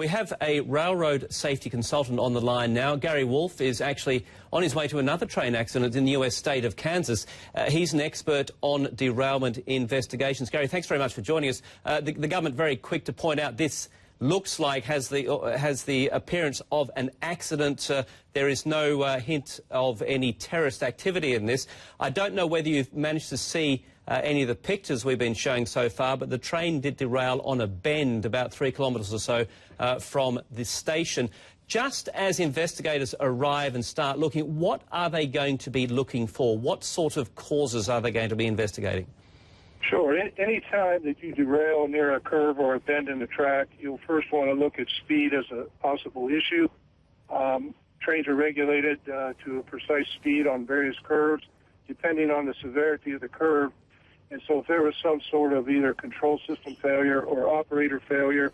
We have a railroad safety consultant on the line now. Gary Wolfe is actually on his way to another train accident in the US state of Kansas. He's an expert on derailment investigations. Gary, thanks very much for joining us. The government very quick to point out this looks like has the appearance of an accident. There is no hint of any terrorist activity in this. I don't know whether you've managed to see any of the pictures we've been showing so far, but the train did derail on a bend about 3 kilometres or so from the station. Just as investigators arrive and start looking, what are they going to be looking for? What sort of causes are they going to be investigating? Sure. Any time that you derail near a curve or a bend in the track, you'll first want to look at speed as a possible issue. Trains are regulated to a precise speed on various curves, depending on the severity of the curve. And so if there was some sort of either control system failure or operator failure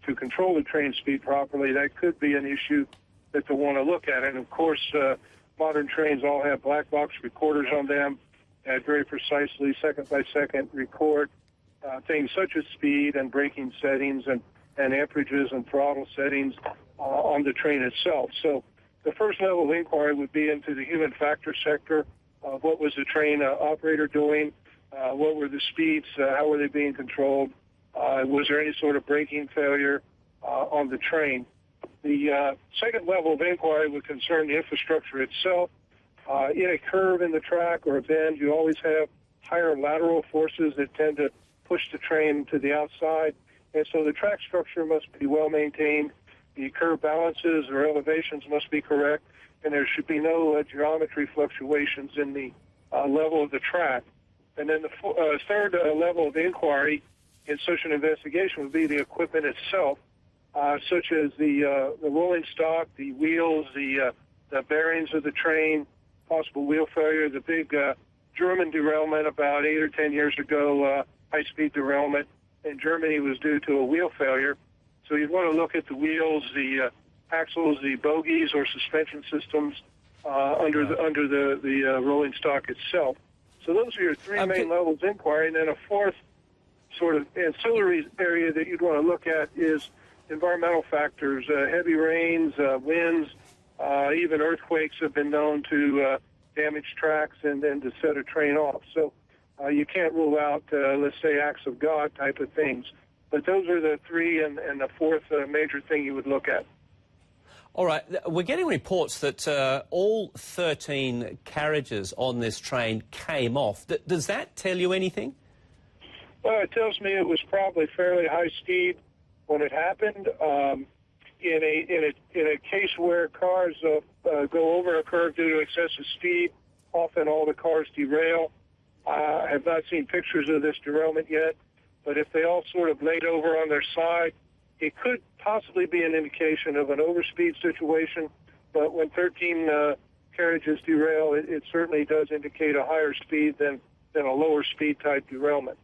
to control the train speed properly, that could be an issue that they'll want to look at. And, of course, modern trains all have black box recorders on them that very precisely, second-by-second, record things such as speed and braking settings and amperages and throttle settings on the train itself. So the first level of inquiry would be into the human factor sector. What was the train operator doing? What were the speeds? How were they being controlled? Was there any sort of braking failure on the train? The second level of inquiry would concern the infrastructure itself. In a curve in the track or a bend, you always have higher lateral forces that tend to push the train to the outside. And so the track structure must be well maintained. The curve balances or elevations must be correct. And there should be no geometry fluctuations in the level of the track. And then the third level of inquiry in such an investigation would be the equipment itself, such as the rolling stock, the wheels, the bearings of the train, possible wheel failure. The big German derailment about 8 or 10 years ago, high-speed derailment in Germany was due to a wheel failure. So you'd want to look at the wheels, the axles, the bogies or suspension systems under the rolling stock itself. So those are your three main levels of inquiry. And then a fourth sort of ancillary area that you'd want to look at is environmental factors. Heavy rains, winds, even earthquakes have been known to damage tracks and then to set a train off. So you can't rule out, let's say, acts of God type of things. But those are the three, and the fourth major thing you would look at. All right. We're getting reports that all 13 carriages on this train came off. Does that tell you anything? Well, it tells me it was probably fairly high speed when it happened. In a case where cars go over a curve due to excessive speed, often all the cars derail. I have not seen pictures of this derailment yet, but if they all sort of laid over on their side, it could possibly be an indication of an overspeed situation. But when 13 carriages derail, it certainly does indicate a higher speed than a lower speed type derailment.